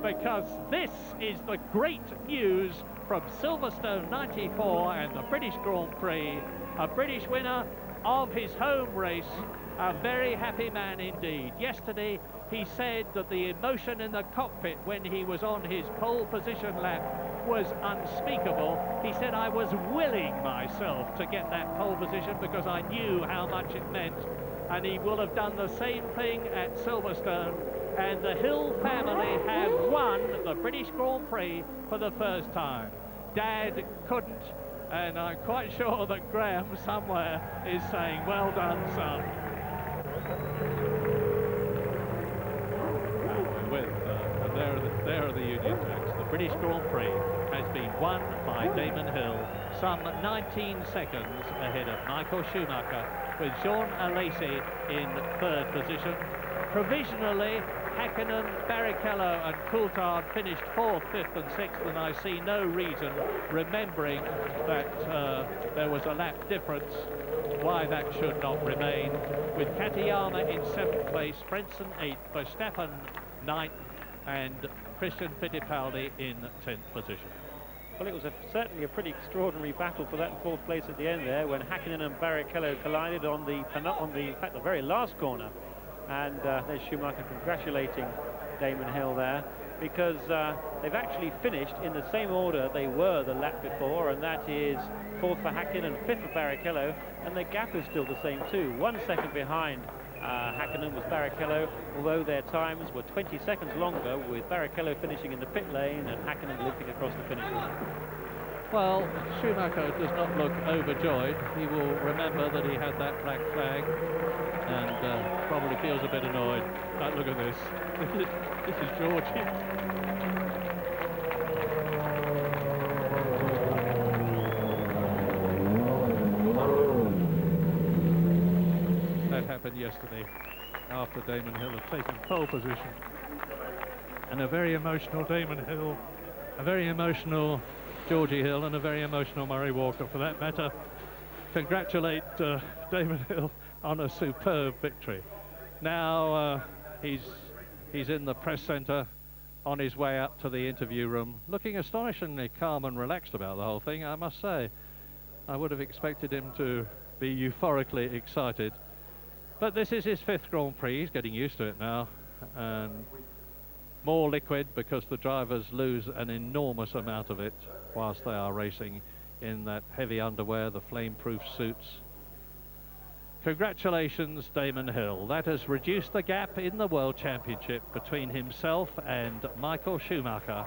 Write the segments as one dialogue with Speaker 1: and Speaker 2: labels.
Speaker 1: because this is the great news from Silverstone 94 and the British Grand Prix. A British winner of his home race, a very happy man indeed. Yesterday he said that the emotion in the cockpit when he was on his pole position lap was unspeakable. He said, I was willing myself to get that pole position because I knew how much it meant, and he will have done the same thing at Silverstone. And the Hill family have won the British Grand Prix for the first time. Dad couldn't, and I'm quite sure that Graham somewhere is saying, well done, son. There are the Union Jacks. The British Grand Prix has been won by Damon Hill, some 19 seconds ahead of Michael Schumacher, with Jean Alesi in third position. Provisionally, Häkkinen, Barrichello and Coulthard finished 4th, 5th and 6th, and I see no reason, remembering that there was a lap difference, why that should not remain, with Katayama in 7th place, Frentzen 8th, Verstappen 9th and Christian Fittipaldi in 10th position.
Speaker 2: Well, it was certainly a pretty extraordinary battle for that 4th place at the end there, when Häkkinen and Barrichello collided on the very last corner. And there's Schumacher congratulating Damon Hill there, because they've actually finished in the same order they were the lap before, and that is 4th for Häkkinen and 5th for Barrichello, and the gap is still the same too. 1 second behind Häkkinen was Barrichello, although their times were 20 seconds longer, with Barrichello finishing in the pit lane and Häkkinen limping across the finish line.
Speaker 1: Well, Schumacher does not look overjoyed. He will remember that he had that black flag and probably feels a bit annoyed. But look at this. This is Georgie. That happened yesterday after Damon Hill had taken pole position. And a very emotional Damon Hill, a very emotional Georgie Hill and a very emotional Murray Walker, for that matter, congratulate Damon Hill on a superb victory. Now he's in the press centre on his way up to the interview room, looking astonishingly calm and relaxed about the whole thing, I must say. I would have expected him to be euphorically excited. But this is his 5th Grand Prix. He's getting used to it now. And more liquid because the drivers lose an enormous amount of it whilst they are racing in that heavy underwear, the flame-proof suits. Congratulations, Damon Hill. That has reduced the gap in the World Championship between himself and Michael Schumacher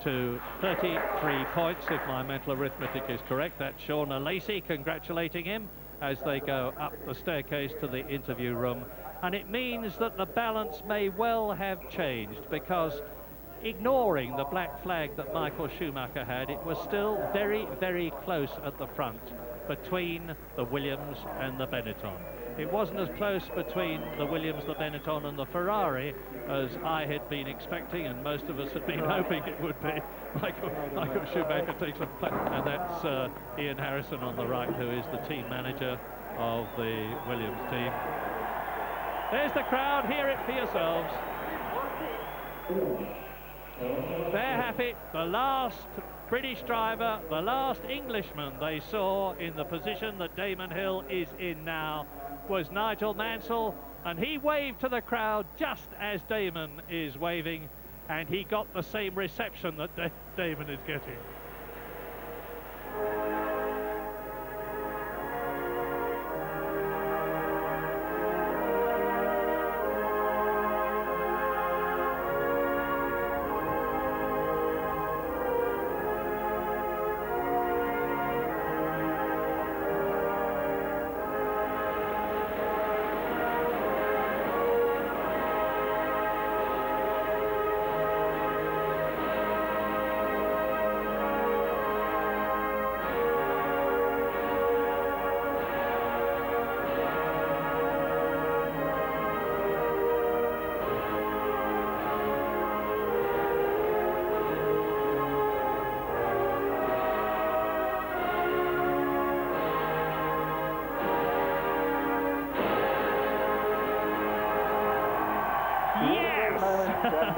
Speaker 1: to 33 points, if my mental arithmetic is correct. That's Sean Alesi congratulating him as they go up the staircase to the interview room. And it means that the balance may well have changed, because ignoring the black flag that Michael Schumacher had, it was still very, very close at the front between the Williams and the Benetton. It wasn't as close between the Williams, the Benetton and the Ferrari as I had been expecting, and most of us had been hoping it would be. Michael Schumacher takes a play, and that's Ian Harrison on the right, who is the team manager of the Williams team. There's the crowd, hear it for yourselves. They're happy. The last British driver, the last Englishman they saw in the position that Damon Hill is in now was Nigel Mansell, and he waved to the crowd just as Damon is waving, and he got the same reception that Damon is getting.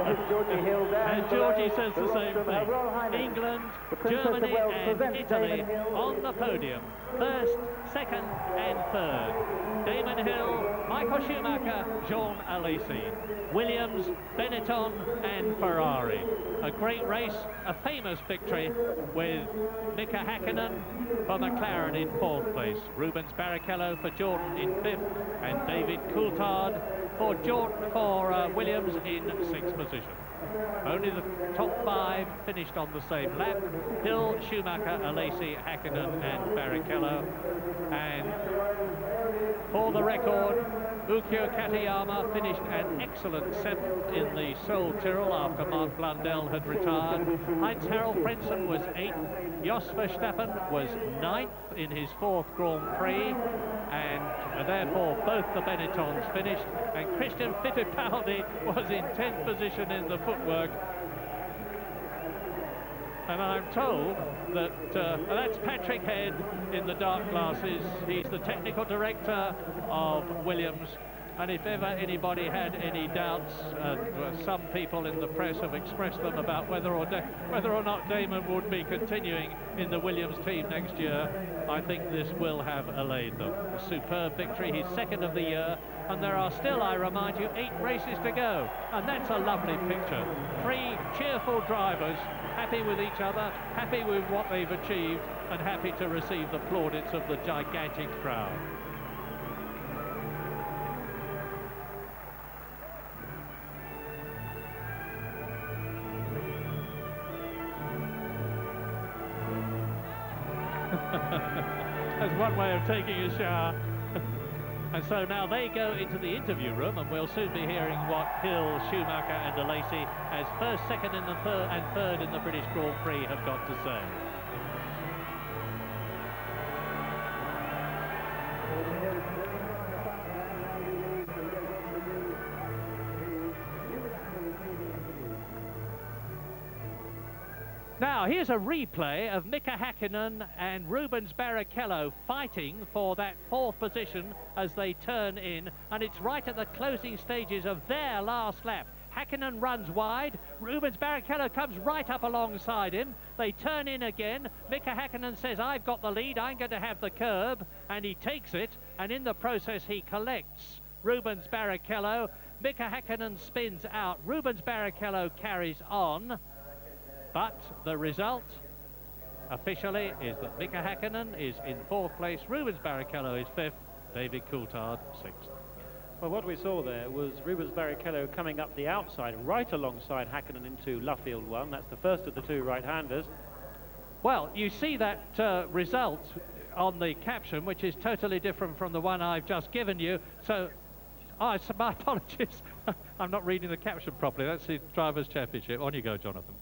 Speaker 1: And Georgie says the same thing. England, Germany and Italy on the podium. First, second and third. Damon Hill, Michael Schumacher, Jean Alesi. Williams, Benetton and Ferrari. A great race, a famous victory with Mika Hakkinen for McLaren in 4th place. Rubens Barrichello for Jordan in 5th and David Coulthard for Williams in 6th position. Only the top 5 finished on the same lap. Hill, Schumacher, Alesi, Hakkinen and Barrichello. And for the record, Ukyo Katayama finished an excellent 7th in the Seoul Tyrrell after Mark Blundell had retired. Heinz-Harald Frentzen was 8th. Jos Verstappen was 9th in his 4th Grand Prix. And therefore both the Benettons finished. And Christian Fittipaldi was in 10th position in the footwork. And I'm told that that's Patrick Head in the dark glasses. He's the technical director of Williams. And if ever anybody had any doubts, some people in the press have expressed them about whether or not Damon would be continuing in the Williams team next year, I think this will have allayed them. A superb victory, his 2nd of the year, and there are still, I remind you, 8 races to go. And that's a lovely picture. 3 cheerful drivers, happy with each other, happy with what they've achieved, and happy to receive the plaudits of the gigantic crowd. That's one way of taking a shower. And so now they go into the interview room, and we'll soon be hearing what Hill, Schumacher and Alesi, as 1st, 2nd and 3rd in the British Grand Prix, have got to say. Now, here's a replay of Mika Hakkinen and Rubens Barrichello fighting for that 4th position as they turn in, and it's right at the closing stages of their last lap. Hakkinen runs wide, Rubens Barrichello comes right up alongside him, they turn in again, Mika Hakkinen says, I've got the lead, I'm going to have the curb, and he takes it, and in the process he collects Rubens Barrichello. Mika Hakkinen spins out, Rubens Barrichello carries on. But the result, officially, is that Mika Hakkinen is in 4th place, Rubens Barrichello is 5th, David Coulthard 6th.
Speaker 2: Well, what we saw there was Rubens Barrichello coming up the outside, right alongside Hakkinen into Luffield 1. That's the first of the 2 right-handers.
Speaker 1: Well, you see that result on the caption, which is totally different from the one I've just given you. So, my apologies. I'm not reading the caption properly. That's the Drivers' Championship. On you go, Jonathan.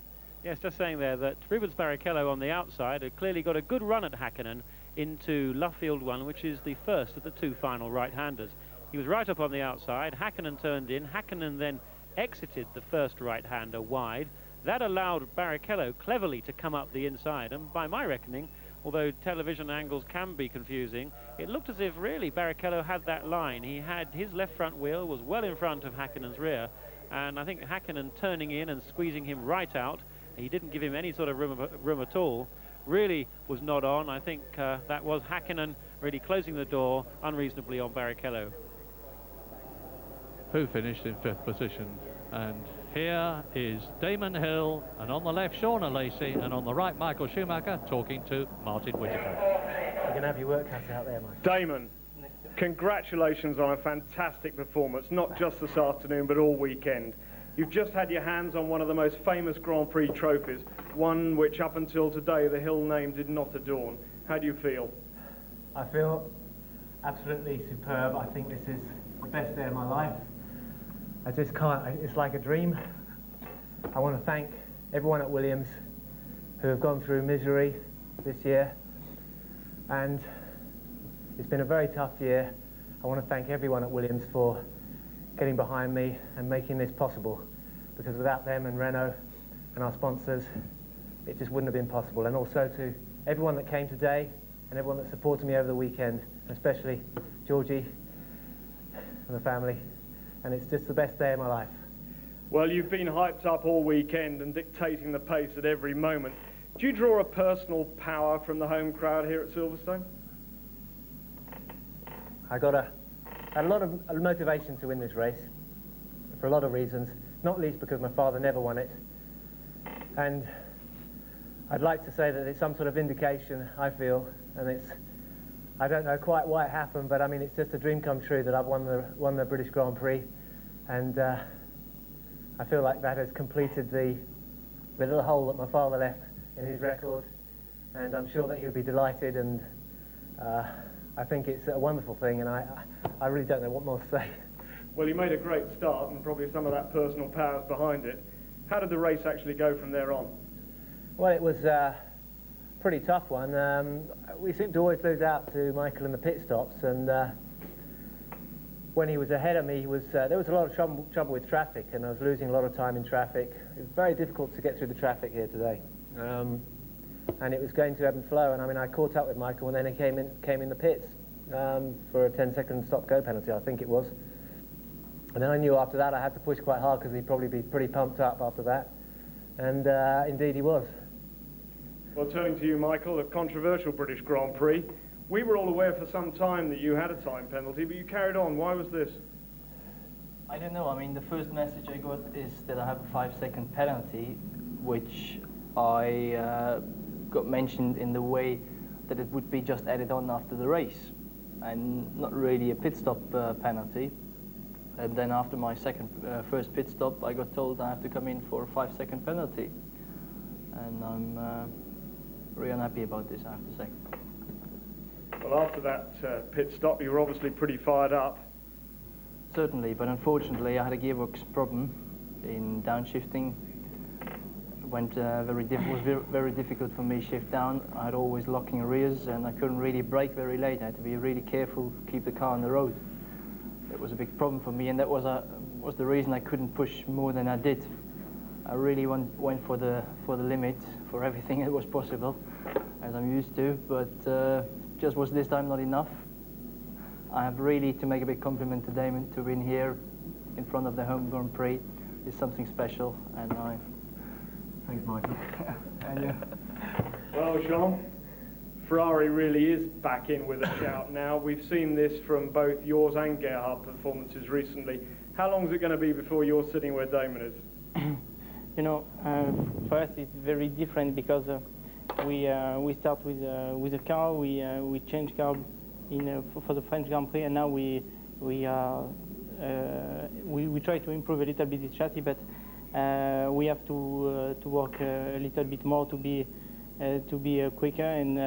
Speaker 2: Yes, just saying there that Rubens Barrichello on the outside had clearly got a good run at Hakkinen into Luffield 1, which is the first of the 2 final right-handers. He was right up on the outside, Hakkinen turned in, Hakkinen then exited the first right-hander wide. That allowed Barrichello cleverly to come up the inside, and by my reckoning, although television angles can be confusing, it looked as if really Barrichello had that line. He had his left front wheel was well in front of Hakkinen's rear, and I think Hakkinen turning in and squeezing him right out, he didn't give him any sort of room at all, really was not on. I think that was Hakkinen really closing the door unreasonably on Barrichello.
Speaker 1: Who finished in 5th position. And here is Damon Hill, and on the left Sean Alesi, and on the right Michael Schumacher talking to Martin Whittaker.
Speaker 3: You're going to have your work cut out there, Mike.
Speaker 4: Damon, congratulations on a fantastic performance, not just this afternoon but all weekend. You've just had your hands on one of the most famous Grand Prix trophies, one which up until today the Hill name did not adorn. How do you feel?
Speaker 3: I feel absolutely superb. I think this is the best day of my life. I just can't, it's like a dream. I want to thank everyone at Williams who have gone through misery this year, and it's been a very tough year. I want to thank everyone at Williams for getting behind me and making this possible, because without them and Renault and our sponsors, it just wouldn't have been possible. And also to everyone that came today and everyone that supported me over the weekend, especially Georgie and the family. And it's just the best day of my life.
Speaker 4: Well, you've been hyped up all weekend and dictating the pace at every moment. Do you draw a personal power from the home crowd here at Silverstone?
Speaker 3: I had a lot of motivation to win this race for a lot of reasons, not least because my father never won it. And I'd like to say that it's some sort of vindication, I feel, and I don't know quite why it happened, but I mean, it's just a dream come true that I've won the British Grand Prix, and I feel like that has completed the little hole that my father left in his record, and I'm sure that he'll be delighted, and I think it's a wonderful thing, and I really don't know what more to say.
Speaker 4: Well, you made a great start, and probably some of that personal power's behind it. How did the race actually go from there on?
Speaker 3: Well, it was a pretty tough one. We seemed to always lose out to Michael in the pit stops, and when he was ahead of me, there was a lot of trouble with traffic, and I was losing a lot of time in traffic. It was very difficult to get through the traffic here today, and it was going to ebb and flow. And I mean, I caught up with Michael, and then he came in the pits for a 10-second stop-go penalty, I think it was. And then I knew after that I had to push quite hard because he'd probably be pretty pumped up after that, and indeed he was.
Speaker 4: Well, turning to you, Michael, a controversial British Grand Prix. We were all aware for some time that you had a time penalty, but you carried on. Why was this?
Speaker 5: I don't know. I mean, the first message I got is that I have a 5-second penalty, which I got mentioned in the way that it would be just added on after the race, and not really a pit stop penalty. And then after my first pit stop, I got told I have to come in for a 5-second penalty. And I'm really unhappy about this, I have to say.
Speaker 4: Well, after that pit stop, you were obviously pretty fired up.
Speaker 5: Certainly, but unfortunately I had a gearbox problem in downshifting. It was very difficult for me to shift down. I had always locking rears, and I couldn't really brake very late. I had to be really careful to keep the car on the road. It was a big problem for me, and that was the reason I couldn't push more than I did. I really went for the limit, for everything that was possible, as I'm used to, but just was this time not enough. I have really to make a big compliment to Damon to win here in front of the home Grand Prix. It's something special, and I...
Speaker 3: Thanks, Michael.
Speaker 4: Well, Jean, Ferrari really is back in with a shout now. We've seen this from both yours and Gerhard performances recently. How long is it going to be before you're sitting where Damon is?
Speaker 6: You know, for us it's very different because we start with a car, we change car for the French Grand Prix, and now we try to improve a little bit the chassis, but we have to work a little bit more to be quicker, and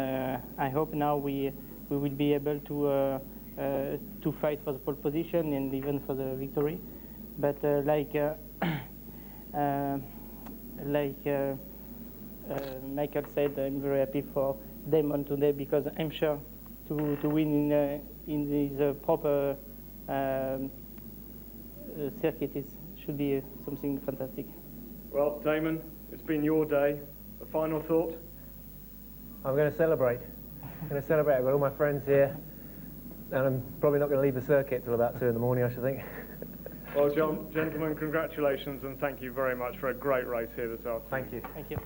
Speaker 6: I hope now we will be able to fight for the pole position and even for the victory. But Michael said, I'm very happy for Damon today because I'm sure to win in this proper circuit should be something fantastic.
Speaker 4: Well, Damon, it's been your day. A final thought?
Speaker 3: I'm going to celebrate. I'm going to celebrate. I've got all my friends here, and I'm probably not going to leave the circuit till about 2 in the morning, I should think.
Speaker 4: Well, John, gentlemen, congratulations, and thank you very much for a great race here this afternoon.
Speaker 3: Thank you.
Speaker 6: Thank you.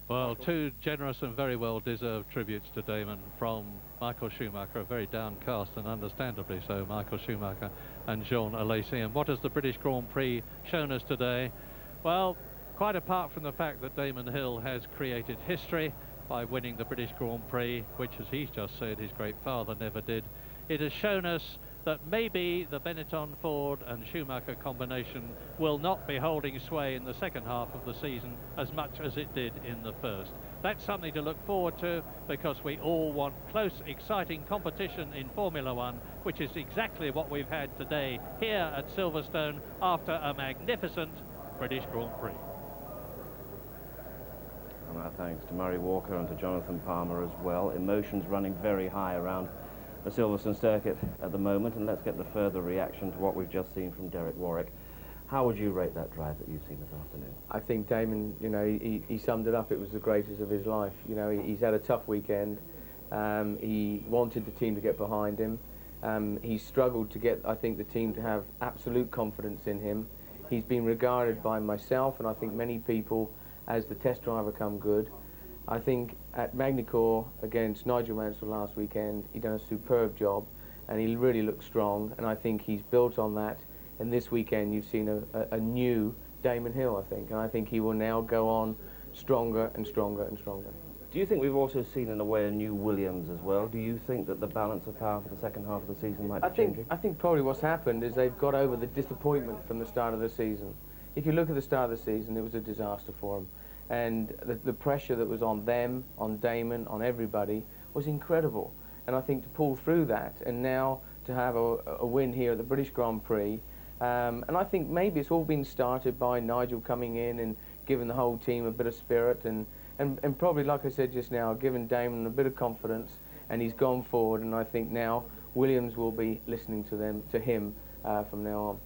Speaker 1: Well, two generous and very well-deserved tributes to Damon from Michael Schumacher, a very downcast and understandably so Michael Schumacher and Jean Alesi. And what has the British Grand Prix shown us today? Well, quite apart from the fact that Damon Hill has created history by winning the British Grand Prix, which, as he's just said, his great father never did, it has shown us that maybe the Benetton, Ford and Schumacher combination will not be holding sway in the second half of the season as much as it did in the first. That's something to look forward to, because we all want close, exciting competition in Formula One, which is exactly what we've had today here at Silverstone after a magnificent British Grand Prix.
Speaker 7: And our thanks to Murray Walker and to Jonathan Palmer as well. Emotions running very high around the Silverstone circuit at the moment, and let's get the further reaction to what we've just seen from Derek Warwick. How would you rate that drive that you've seen this afternoon?
Speaker 8: I think Damon, you know, he summed it up. It was the greatest of his life. You know, he's had a tough weekend. He wanted the team to get behind him. He struggled to get, I think, the team to have absolute confidence in him. He's been regarded by myself and I think many people as the test driver come good. I think at Magny-Cours against Nigel Mansell last weekend, he done a superb job and he really looked strong, and I think he's built on that. And this weekend you've seen a new Damon Hill, I think, and I think he will now go on stronger and stronger and stronger.
Speaker 7: Do you think we've also seen in a way a new Williams as well? Do you think that the balance of power for the second half of the season might be changing?
Speaker 8: I think probably what's happened is they've got over the disappointment from the start of the season. If you look at the start of the season, it was a disaster for them. And the pressure that was on them, on Damon, on everybody, was incredible. And I think to pull through that, and now to have a win here at the British Grand Prix, and I think maybe it's all been started by Nigel coming in and giving the whole team a bit of spirit, and probably, like I said just now, giving Damon a bit of confidence, and he's gone forward, and I think now Williams will be listening to him from now on.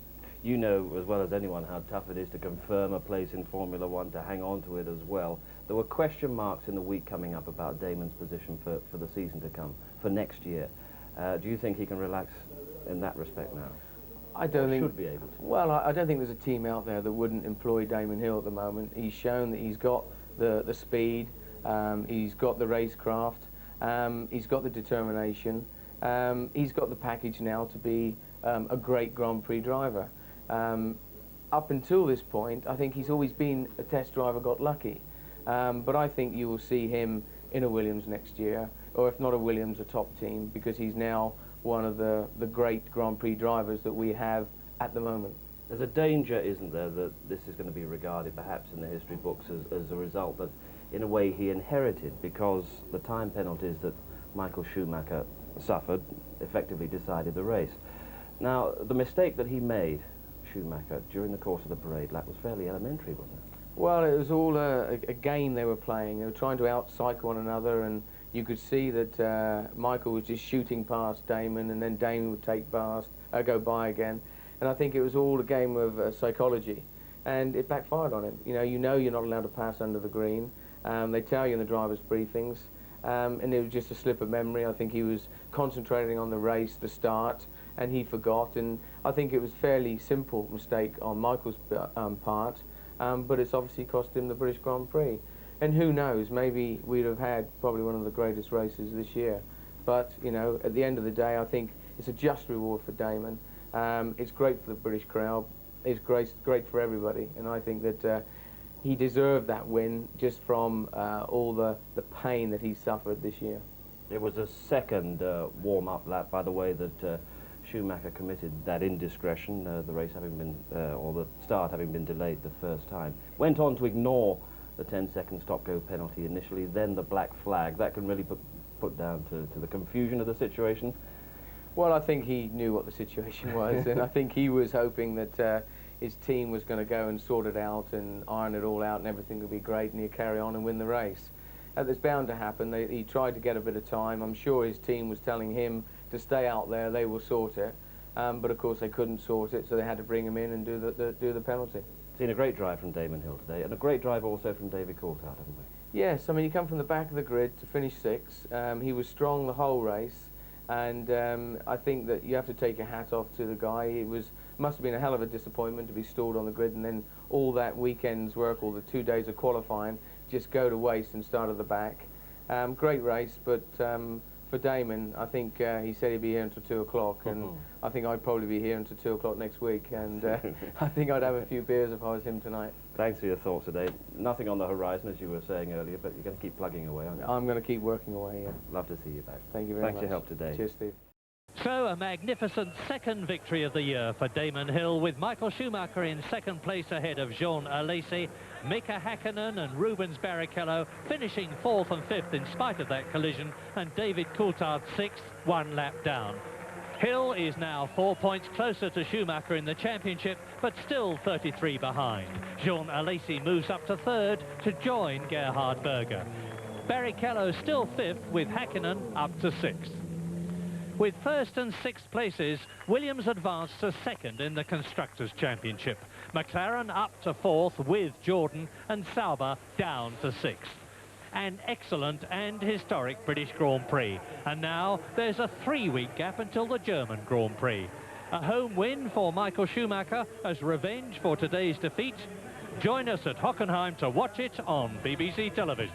Speaker 7: You know as well as anyone how tough it is to confirm a place in Formula One, to hang on to it as well. There were question marks in the week coming up about Damon's position for the season to come, for next year. Do you think he can relax in that respect now?
Speaker 8: I don't think...
Speaker 7: Should be able to.
Speaker 8: Well, I don't think there's a team out there that wouldn't employ Damon Hill at the moment. He's shown that he's got the speed, he's got the racecraft, he's got the determination, he's got the package now to be a great Grand Prix driver. Up until this point, I think he's always been a test driver, got lucky. But I think you will see him in a Williams next year, or if not a Williams, a top team, because he's now one of the great Grand Prix drivers that we have at the moment.
Speaker 7: There's a danger, isn't there, that this is going to be regarded perhaps in the history books as a result that in a way he inherited, because the time penalties that Michael Schumacher suffered effectively decided the race. Now, the mistake that he made, Schumacher, during the course of the parade lap was fairly elementary, wasn't it?
Speaker 8: Well, it was all a game they were playing. They were trying to outcycle one another, and you could see that Michael was just shooting past Damon, and then Damon would go by again. And I think it was all a game of psychology, and it backfired on him. You know you're not allowed to pass under the green. They tell you in the drivers' briefings, and it was just a slip of memory. I think he was concentrating on the race, the start, and he forgot. And I think it was a fairly simple mistake on Michael's part, but it's obviously cost him the British Grand Prix. And who knows, maybe we'd have had probably one of the greatest races this year. But, you know, at the end of the day, I think it's a just reward for Damon. It's great for the British crowd. It's great for everybody. And I think that he deserved that win just from all the pain that he suffered this year.
Speaker 7: It was the second warm-up lap, by the way, that Schumacher committed that indiscretion, the race having been, or the start having been delayed the first time. Went on to ignore the 10-second stop-go penalty initially, then the black flag. That can really put down to the confusion of the situation.
Speaker 8: Well, I think he knew what the situation was, and I think he was hoping that his team was going to go and sort it out and iron it all out and everything would be great and he'd carry on and win the race. It's bound to happen. He tried to get a bit of time. I'm sure his team was telling him to stay out there, they will sort it. But of course they couldn't sort it, so they had to bring him in and do the penalty.
Speaker 7: Seen a great drive from Damon Hill today, and a great drive also from David Coulthard, haven't we?
Speaker 8: Yes, I mean, you come from the back of the grid to finish 6th. He was strong the whole race, and I think that you have to take your hat off to the guy. It must have been a hell of a disappointment to be stalled on the grid, and then all that weekend's work, all the 2 days of qualifying, just go to waste and start at the back. Great race, but for Damon, I think he said he'd be here until 2 o'clock, and I think I'd probably be here until 2 o'clock next week, and I think I'd have a few beers if I was him tonight.
Speaker 7: Thanks for your thoughts today. Nothing on the horizon, as you were saying earlier, but you're going to keep plugging away, aren't you?
Speaker 8: I'm going to keep working away, yeah.
Speaker 7: Love to see you back.
Speaker 8: Thank you very much.
Speaker 7: Thanks for your help today.
Speaker 8: Cheers, Steve.
Speaker 1: So a magnificent second victory of the year for Damon Hill, with Michael Schumacher in second place ahead of Jean Alesi, Mika Hakkinen and Rubens Barrichello finishing 4th and 5th in spite of that collision, and David Coulthard 6th, 1 lap down. Hill is now 4 points closer to Schumacher in the championship, but still 33 behind. Jean Alesi moves up to 3rd to join Gerhard Berger. Barrichello still 5th, with Hakkinen up to 6th. With 1st and 6th places, Williams advanced to 2nd in the Constructors' Championship. McLaren up to 4th with Jordan, and Sauber down to 6th. An excellent and historic British Grand Prix. And now there's a 3-week gap until the German Grand Prix. A home win for Michael Schumacher as revenge for today's defeat. Join us at Hockenheim to watch it on BBC television.